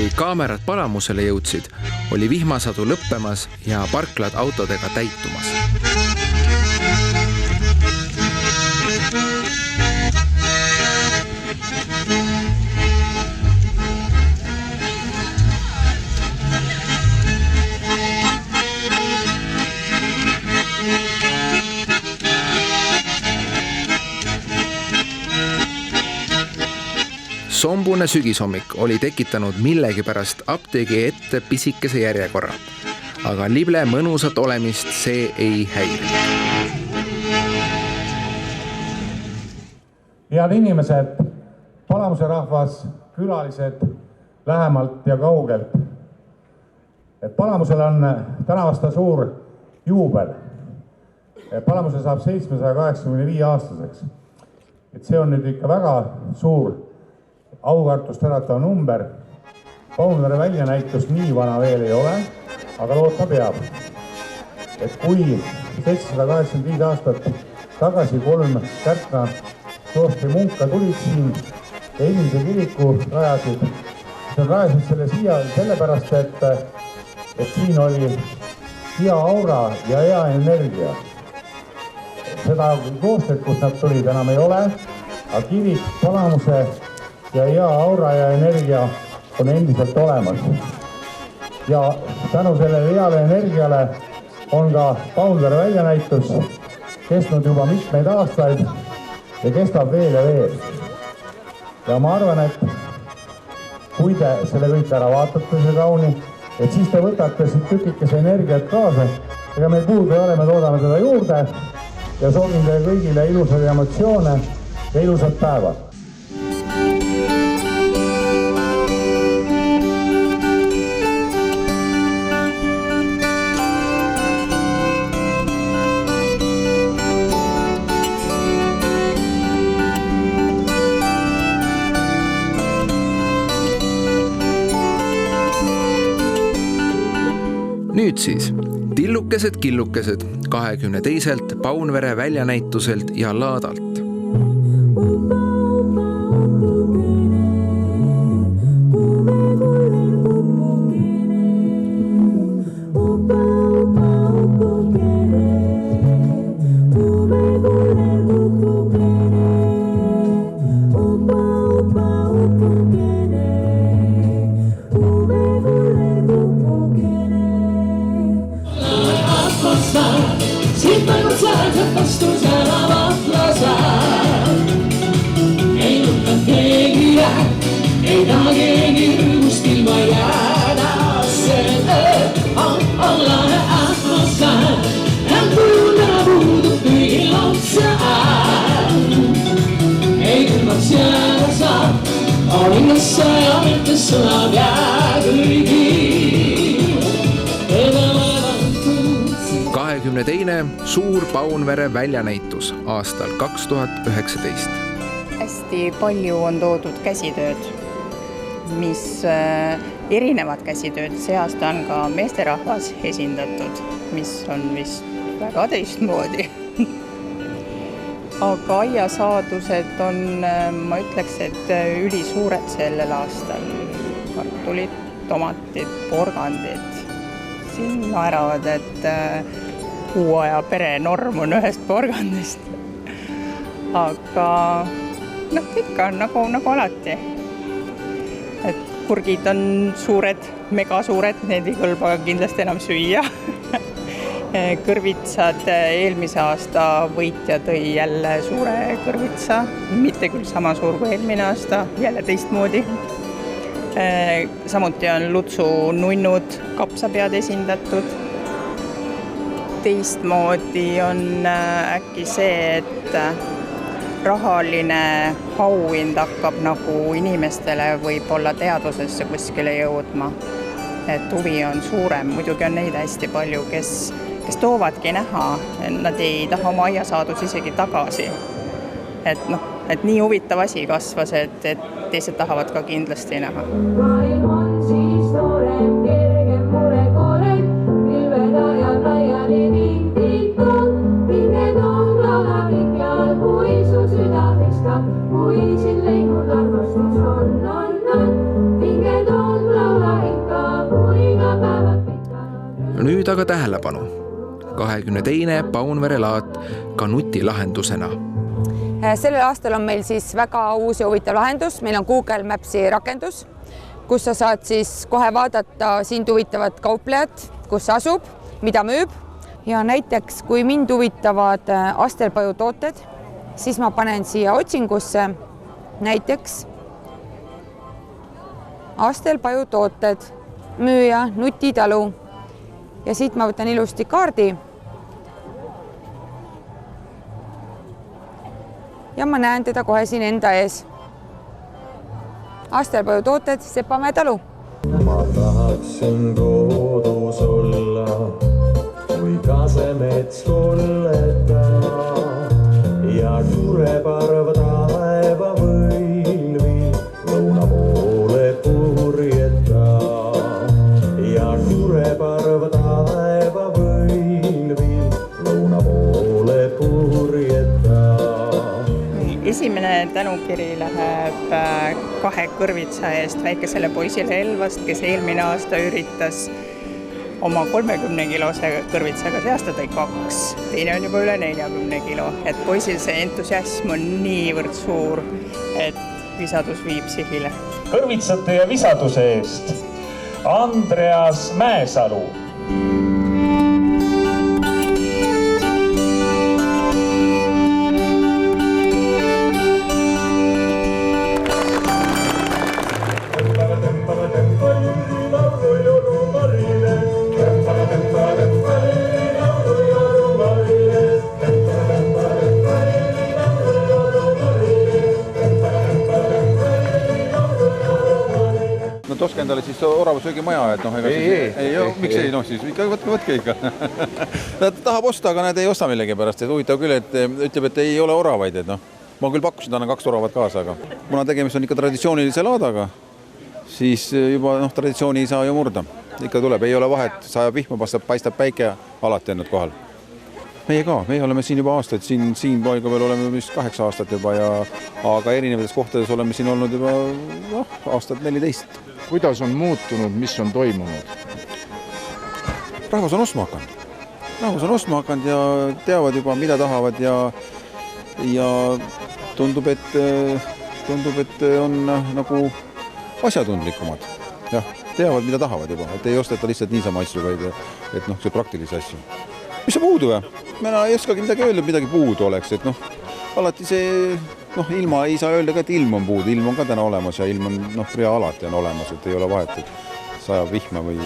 Kui kaamerad Palamusele jõudsid, oli vihmasadu lõppemas ja parklad autodega täitumas. Sombune sügishommik oli tekitanud millegipärast apteegi ette pisikese järjekorra, aga lible mõnusat olemist see ei häirinud. Head inimesed, Palamuse rahvas, külalised lähemalt ja kaugelt. Palamusel on tänavasta suur juubel. Palamuse saab 785 aastaseks. See on nüüd ikka väga suur aukartust äratav number. Paunvere väljanäitus nii vana veel ei ole, aga loota peab. Kui 785 aastat tagasi 3 Kärtna kloostri munka tulid siin ja Ilmse kiriku rajasid, nad rajasid selle siia sellepärast, et siin oli hea aura ja hea energia. Seda kloostrit, kus nad tulid, enam ei ole, aga kirik, Palamuse ja hea aura ja energia on endiselt olemas. Ja tänu sellele heale energiale on ka Paunvere väljanäitus kestnud juba mitmeid aastaid ja kestab veel ja veel. Ja ma arvan, et kui te selle kõik ära vaatate see kauni, et siis te võtate siit tükikese energiat kaasa, ega meil puudu ei ole, me toodame teda juurde ja soovin teile kõigile ilusaid emotsioone ja ilusat päeva. Nüüd siis, tillukesed-killukesed 22. Paunvere väljanäituselt ja laadalt. Ei taha keegi rõõmust ilma jääda, see allahe atmosfäär, kuulda puudub kõigil otsa. Ei külmaks jääda saab, olingasse ja mitte sõnab jää kõigi. 22. Suur Paunvere väljanäitus aastal 2019. Hästi palju on toodud käsitööd, mis erinevad käsitööd. See aasta on ka meesterahvas esindatud, mis on vist väga teistmoodi. Aga aiasaadused on, ma ütleks, et ülisuured sellel aastal. Kartulid, tomatid, porgandid. Siin naeravad, et kuuaja pere norm on ühest porgandist. Aga ikka nagu alati. Et kurgid on suured, megasuured, need ei kõlba kindlasti enam süüa. Kõrvitsad, eelmise aasta võitja tõi jälle suure kõrvitsa, mitte küll sama suur kui eelmine aasta, jälle teistmoodi. Samuti on lutsu nunnud kapsapead esindatud. Teistmoodi on äkki see, et rahaline auhind hakkab nagu inimestele võib-olla teadvusesse kuskile jõudma. Et huvi on suurem, muidugi on neid hästi palju, kes toovadki näha, nad ei taha oma aiasaadus isegi tagasi. Et nii huvitav asi kasvas, et teised tahavad ka kindlasti näha. Maailm on siis noorem, kergem mure kolem, pilveda ja laiali vintitud, pinged on laulavik ja kui su süda viskab, kui siin leidnud armastus on, pinged on laulavik. nüüd aga tähelepanu. 22. Paunvere laat ka nutilahendusena. Sellel aastal on meil siis väga uus ja huvitav lahendus. Meil on Google Mapsi rakendus, kus sa saad siis kohe vaadata sind huvitavad kauplejad, kus asub, mida müüb. Ja näiteks, kui mind huvitavad Astelpaju tooted, siis ma panen siia otsingusse näiteks Astelpaju tooted, müüja, nutitalu ja siit ma võtan ilusti kaardi ja ma näen teda kohe siin enda ees. Astelpaju tooted, Sepamäe talu. Ma tahaksin kodus olla, kui kasemets kulleta ja kureparv taeva võilvil lõuna poole purjeta ja kureparv taeva võilvil lõuna poole purjeta. Esimene tänukiri läheb 2 kõrvitsa eest väikesele poisile Elvast, kes eelmine aasta üritas oma 30-kilose kõrvitsaga seasta tõi 2. Teine on juba üle 40 kilo. Et poisil see entusiasm on niivõrd suur, et visadus viib sihile. Kõrvitsate ja visaduse eest Andreas Mäesalu. No toske endale siis oravusöögimaja, et noh, ega miks ei, noh siis ikka võtke ikka. Ta tahab osta, aga nad ei osta millegi pärast, et huvitav küll, et ütleb, et ei ole oravaid, et noh, ma küll pakkusin talle 2 oravat kaasa, aga kuna tegemist on ikka traditsioonilise laadaga, siis juba noh, traditsiooni ei saa ju murda. Ikka tuleb, ei ole vahet, sajab vihma, paistab päike, alati on nad kohal. Meie oleme siin juba aastaid, siin paiga peal oleme vist 8 aastat juba, aga erinevates kohtades oleme siin olnud juba aastat 14. Kuidas on muutunud, mis on toimunud? Rahvas on ostma hakanud ja teavad juba, mida tahavad ja tundub, et on nagu asjatundlikumad. Jah, teavad, mida tahavad juba, et ei osteta lihtsalt niisama asju, vaid et noh, see praktilisi asju. Mis on puudu või? Mina ei oskagi midagi öelda, midagi puudu oleks, et noh, alati see, noh, ilma ei saa öelda ka, et ilm on puudu, ilm on ka täna olemas ja ilm on, noh, rea alati on olemas, et ei ole vahet, et sajab vihma või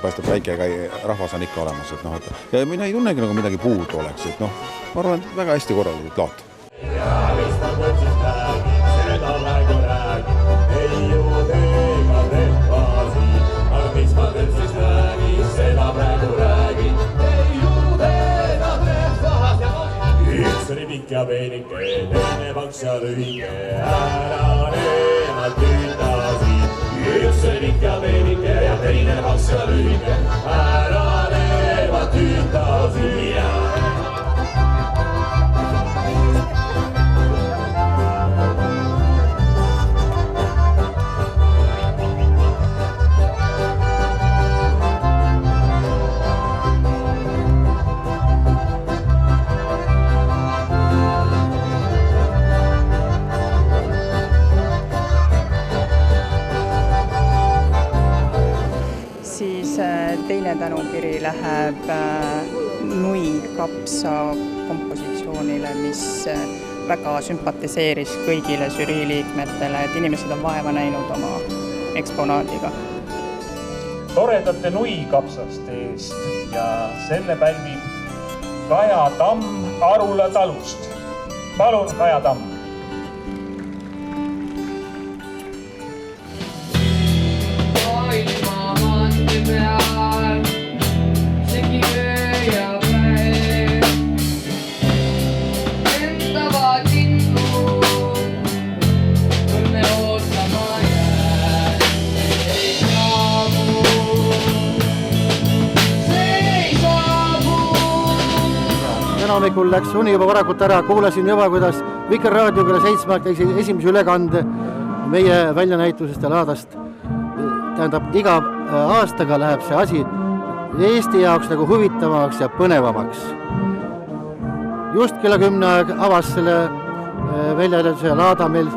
paistab päikega, rahvas on ikka olemas, et noh, ja mina ei tunnegi nagu midagi puudu oleks, et noh, ma arvan, et väga hästi korraldatud laat. Ja mis ma mõtsin räägi, seda praegu räägi, ei ju teega tehvasi, aga mis ma mõtsin räägi, seda praegu räägi, ei ju teega tehvasi. Üks oli pikk ja peenike, teine paks ja lühike, ära neemalt ühtasi. Üks oli pikk ja peenike ja teine paks ja lühike, ära neemalt ühtasi. Teine tänukiri läheb Nui Kapsa kompositsioonile, mis väga sümpatiseeris kõigile žürii liikmetele, et inimesed on vaeva näinud oma eksponaadiga. Toredate Nui Kapsaste eest ja selle pälvib Kaja Tamm Arula talust. Palun, Kaja Tamm! Hommikul läks uni juba varakult ära, kuulasin juba, kuidas Vikerraadio kella 7 käis esimese ülekande meie väljanäitusest ja laadast. Tähendab, iga aastaga läheb see asi Eesti jaoks nagu huvitavamaks ja põnevamaks. Just kella 10 aeg avas selle väljaelatuse laada meil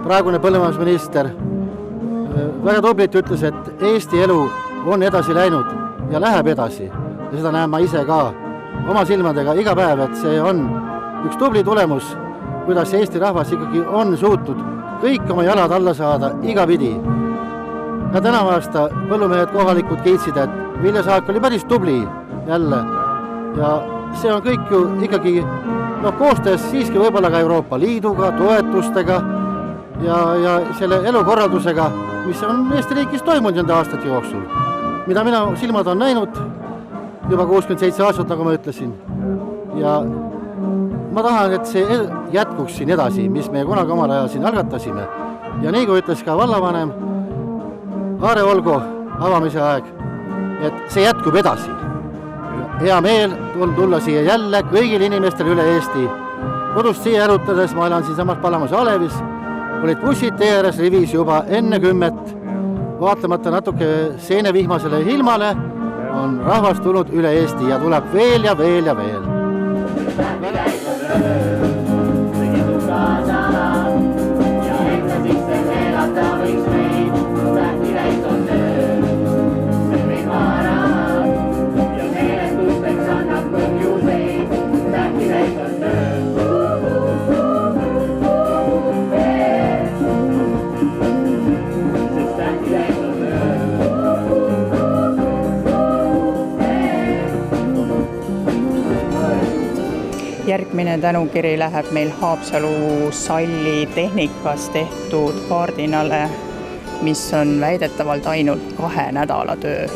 praegune põllumajandusminister. Väga tublilt ütles, et Eesti elu on edasi läinud ja läheb edasi. Ja seda näen ma ise ka oma silmadega iga päev, et see on üks tubli tulemus, kuidas Eesti rahvas ikkagi on suutnud kõik oma jalad alla saada igapidi. Ja tänavu aasta põllumehed kohalikud kiitsid, et viljasaak oli päris tubli jälle. Ja see on kõik ju ikkagi koostöös siiski võib-olla ka Euroopa Liiduga, toetustega ja selle elukorraldusega, mis on Eesti riigis toimunud nende aastate jooksul, mida mina silmad on näinud juba 67 aastat, nagu ma ütlesin. Ja ma tahan, et see jätkuks siin edasi, mis me kunagi omal ajal siin algatasime. Ja nii kui ütles ka vallavanem Aare Olgo avamise aeg, et see jätkub edasi. Hea meel on tulla siia jälle kõigil inimestel üle Eesti. Kodust siia jalutades, ma elan siin samas Palamuse Alevis, olid bussid tee ääres rivis juba enne 10. Vaatamata natuke seenevihmasele ilmale on rahvas tulnud üle Eesti ja tuleb veel ja veel ja veel. Järgmine tänukiri läheb meil Haapsalu Salli tehnikas tehtud kaardinale, mis on väidetavalt ainult 2 nädala töö.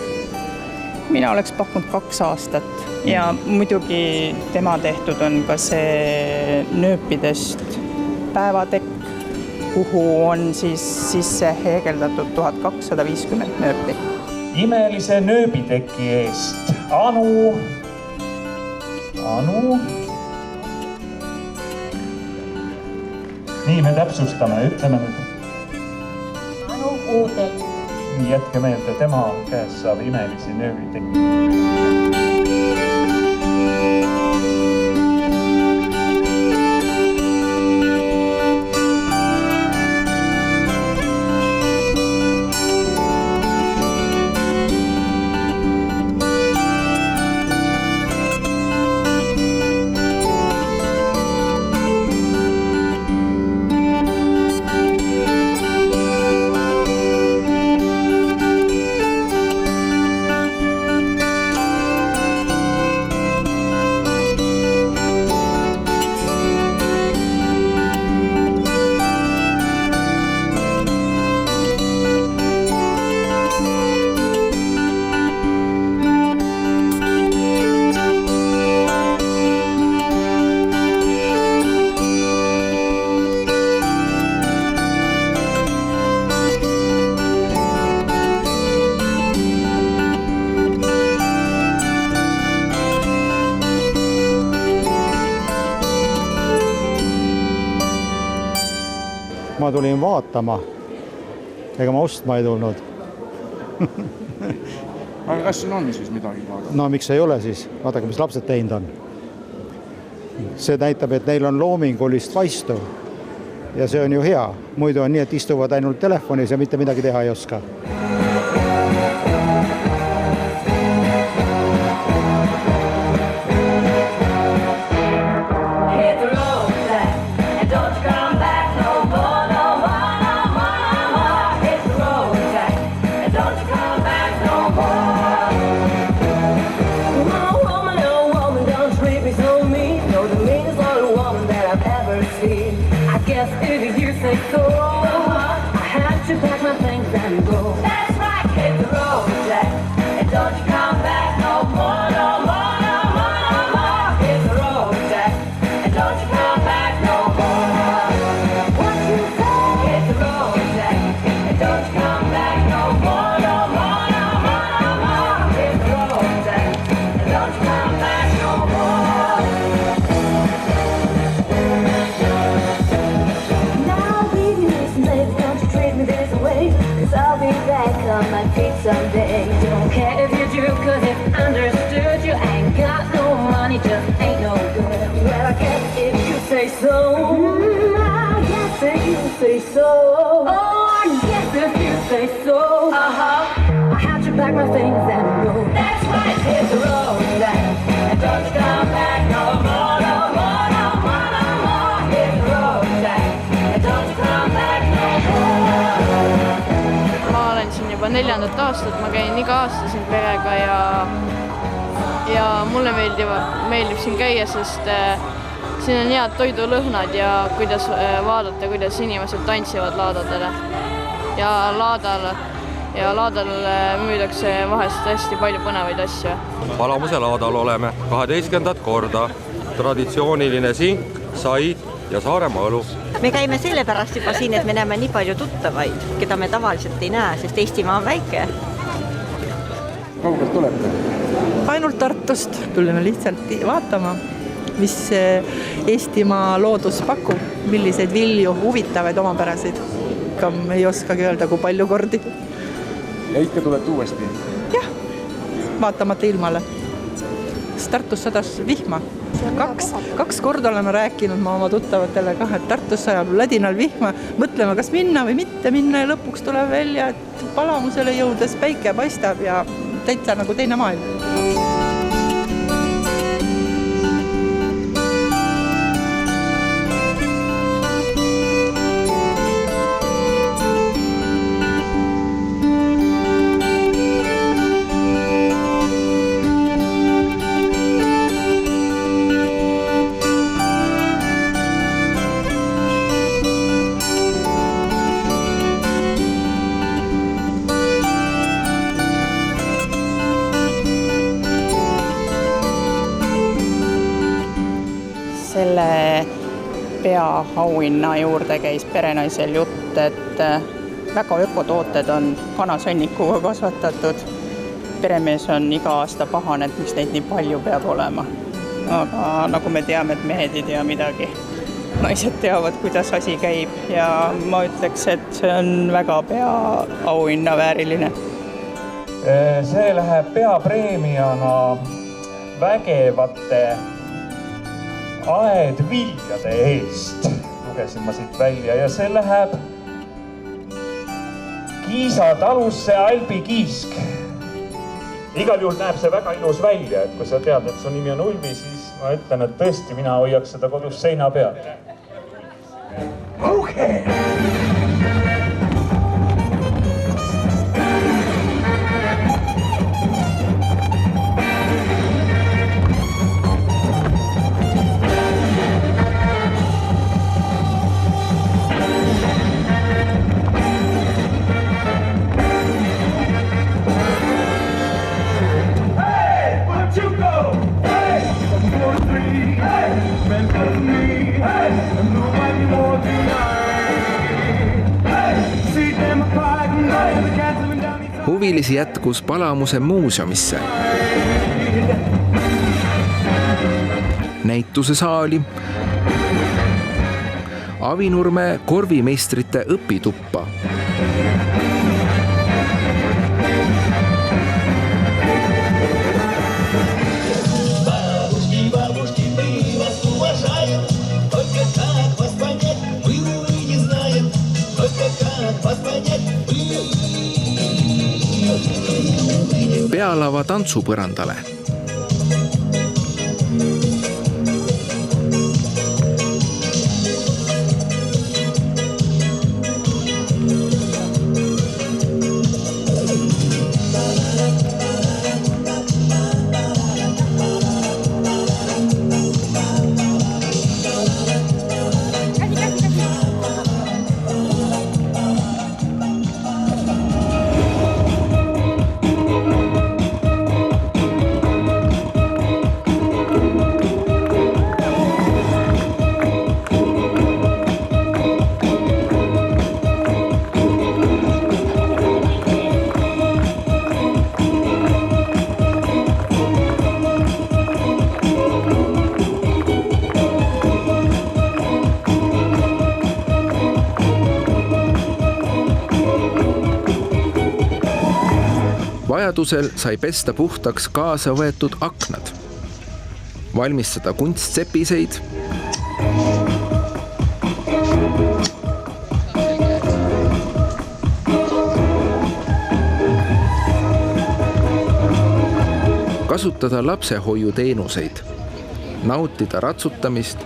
Mina oleks pakkunud 2 aastat ja muidugi tema tehtud on ka see nööpidest päevatekk, kuhu on siis sisse heegeldatud 1250 nööpi. Imelise nööbiteki eest Anu. Nii me täpsustame, ütleme nüüd. Anu Uudel. Nii jätke meelde, tema käes saab imelisi nööbitekki. Ma tulin vaatama, ega ma ostma ei tulnud. Aga kas siin on siis midagi vaadata? No miks ei ole siis? Vaadake, mis lapsed teinud on. See näitab, et neil on loomingulist vaistu ja see on ju hea. Muidu on nii, et istuvad ainult telefonis ja mitte midagi teha ei oska. Treat me taking this away, 'cause I'll be back on my feet someday. Don't care if you do, 'cause if understood, you ain't got no money, just ain't no good. Well, I guess if you say so, I guess if you say so, oh, I guess if you say so, I have to pack my things and go. That's right, hit the road and don't come back no more, no more, no more, no more. Hit the road and don't come back no more. Ma olen siin juba 4. aastat, ma käin iga aasta siin perega ja mulle meeldib siin käia, sest siin on head toidulõhnad ja kuidas vaadata, kuidas inimesed tantsivad laadadele ja laadal müüdakse vahest hästi palju põnevaid asju. Palamuse laadal oleme 12. korda, traditsiooniline sink, said ja Saaremaa õlu. Me käime sellepärast juba siin, et me näeme nii palju tuttavaid, keda me tavaliselt ei näe, sest Eestimaa on väike. Kaugelt tulete? Ainult Tartust. Tuleme lihtsalt vaatama, mis Eestimaa loodus pakub, milliseid vilju, huvitavaid omapäraseid. Ei oskagi öelda, kui palju kordi. Ja ikka tulete uuesti? Jah, vaatamata ilmale. Tartus sadas vihma. Kaks korda oleme rääkinud ma oma tuttavatele ka, et Tartus sajab Ladinal vihma. Mõtleme, kas minna või mitte minna ja lõpuks tuleb välja, et Palamusele jõudes päike paistab ja täitsa nagu teine maailm. Selle peaauhinna juurde käis perenaisel jutt, et väga ökotooted on kanasõnnikuga kasvatatud. Peremees on iga aasta pahane, et miks neid nii palju peab olema. Aga nagu me teame, et mehed ei tea midagi. Naised teavad, kuidas asi käib ja ma ütleks, et see on väga peaauhinna vääriline. See läheb peapreemiana vägevate aedviljade eest, lugesin ma siit välja, ja see läheb Kiisa talusse Albi Kiisk. Igal juhul näeb see väga ilus välja, et kui sa tead, et su nimi on Ulvi, siis ma ütlen, et tõesti mina hoiaks seda kodus seina peal. Okay. Huvilisi jätkus Palamuse muuseumisse, näituse saali, Avinurme korvimeistrite õpituppa, pealava tantsupõrandale. Vajadusel sai pesta puhtaks kaasa võetud aknad, valmistada kunsttsepiseid, kasutada lapsehoiuteenuseid, nautida ratsutamist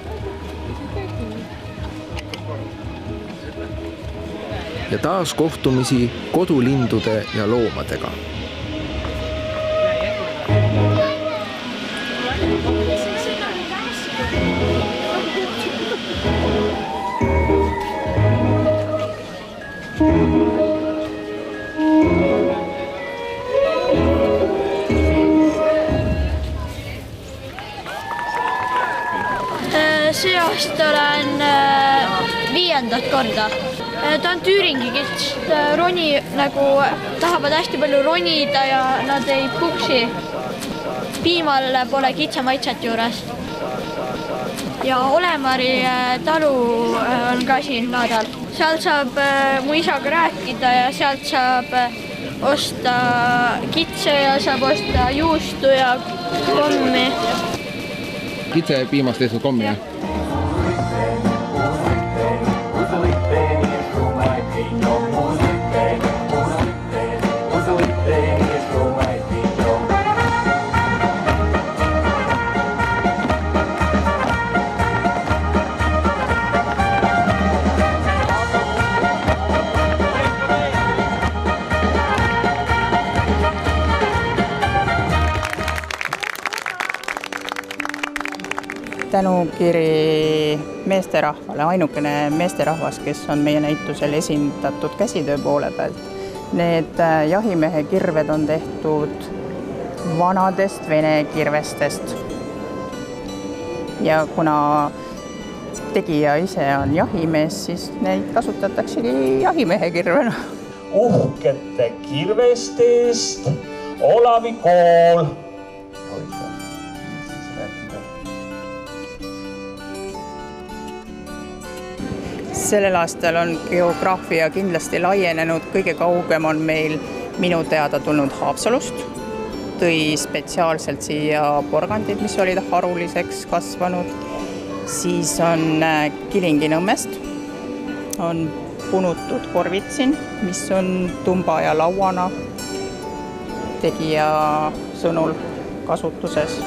ja taas kohtumisi kodulindude ja loomadega. See aasta olen 5. korda. Ta on Tüüringi kits, roni nagu tahavad hästi palju ronida ja nad ei puksi. Piimal pole kitsa maitset juures. Ja Olemari talu on ka siin laadal. Sealt saab mu isaga rääkida ja sealt saab osta kitse ja saab osta juustu ja kommi. Kitse piimast tehtud kommi, jah? Tänukiri meesterahvale, ainukene meesterahvas, kes on meie näitusel esindatud käsitöö poole pealt. Need jahimehe kirved on tehtud vanadest vene kirvestest. Ja kuna tegija ise on jahimees, siis neid kasutataksegi jahimehe kirvena. Uhkete kirvestest Olavi kool. Sellel aastal on geograafia kindlasti laienenud, kõige kaugem on meil minu teada tulnud Haapsalust, tõi spetsiaalselt siia porgandid, mis olid haruliseks kasvanud, siis on Kilingi-Nõmmest, on punutud korvitsin, mis on tumba ja lauana tegija sõnul kasutuses.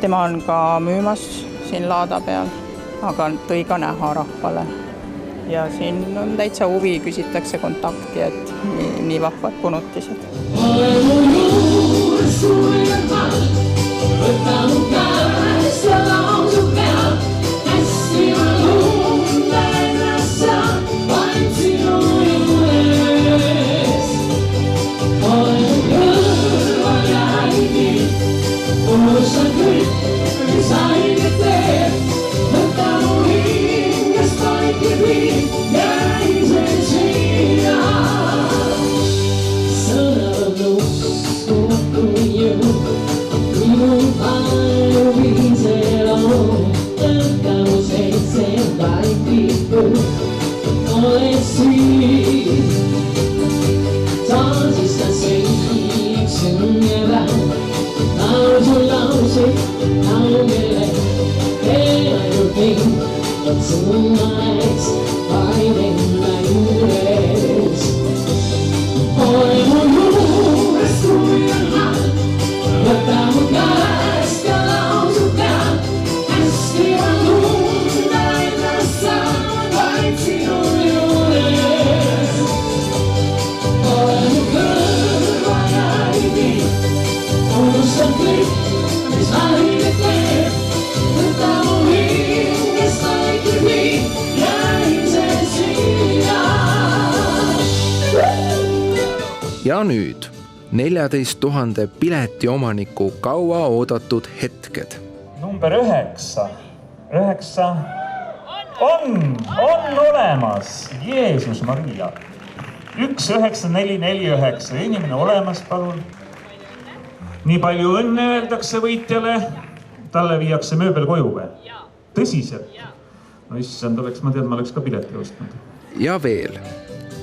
Tema on ka müümas siin laada peal, aga tõi ka näha rahvale. Ja siin on täitsa huvi, küsitakse kontakti, et nii vahvad punutised. Ja nüüd 14 000 piletiomaniku kaua oodatud hetked. Number 9. 9 on olemas. Jeesus Maria. 19449. Inimene olemas, palun. Nii palju õnne öeldakse võitjale. Talle viiakse mööbel koju või? Tõsiselt? No issand, ma tean, ma oleks ka pileti ostnud. Ja veel.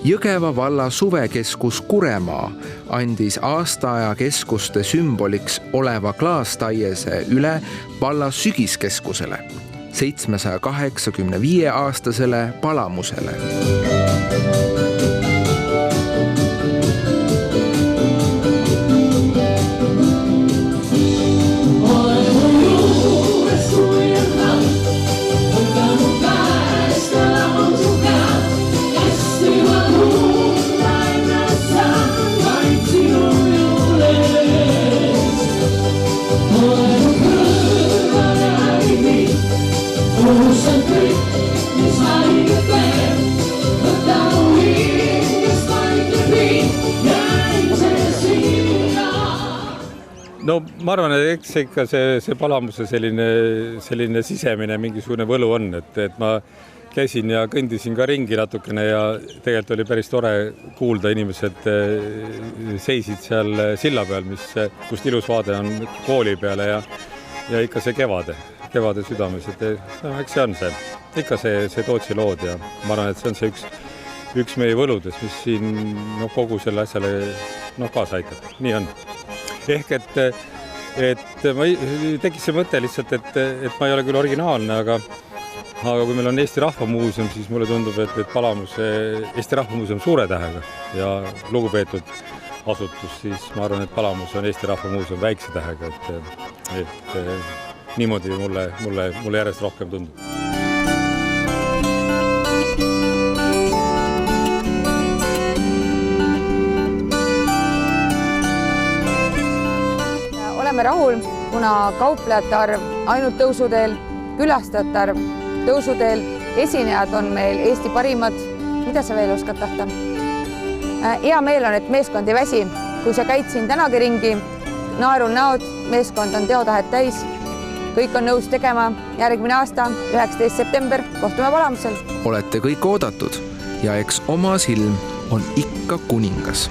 Jõgeva valla suvekeskus Kuremaa andis aastaaja keskuste sümboliks oleva klaastaiese üle valla sügiskeskusele, 785-aastasele Palamusele. No ma arvan, et eks ikka see Palamuse selline sisemine mingisugune võlu on, et ma käisin ja kõndisin ka ringi natukene ja tegelikult oli päris tore kuulda, inimesed seisid seal silla peal, kust ilus vaade on kooli peale ja ikka see kevade südames, et eks see on ikka see Tootsi lood ja ma arvan, et see on see üks meie võludes, mis siin kogu selle asjale kaasa aitab. Nii on. Ehk et ma tekkis see mõte lihtsalt, et ma ei ole küll originaalne, aga kui meil on Eesti Rahva Muuseum, siis mulle tundub, et Palamuse Eesti Rahva Muuseum suure tähega ja lugupeetud asutus, siis ma arvan, et Palamuse on Eesti Rahva Muuseum väikse tähega, et niimoodi mulle järjest rohkem tundub. Oleme rahul, kuna kauplejate arv ainult tõusuteel, külastajate arv tõusuteel, esinejad on meil Eesti parimad. Mida sa veel oskad tahta? Hea meel on, et meeskond ei väsi. Kui sa käid siin tänagi ringi, naerul näod, meeskond on teotahet täis. Kõik on nõus tegema järgmine aasta, 19. september, kohtume Palamusel. Olete kõik oodatud ja eks oma silm on ikka kuningas.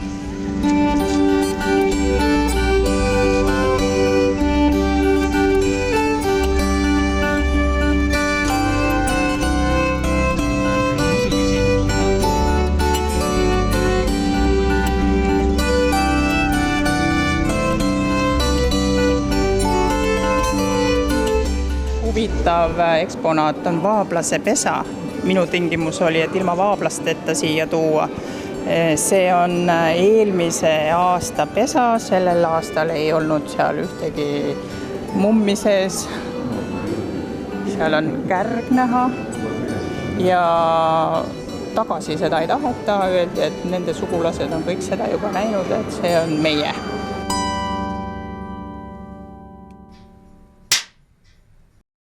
Huvitav eksponaat on vaablase pesa. Minu tingimus oli, et ilma vaablasteta siia tuua. See on eelmise aasta pesa, sellel aastal ei olnud seal ühtegi mummi sees. Seal on kärg näha ja tagasi seda ei taheta. Öeldi, et nende sugulased on kõik seda juba näinud, et see on meie.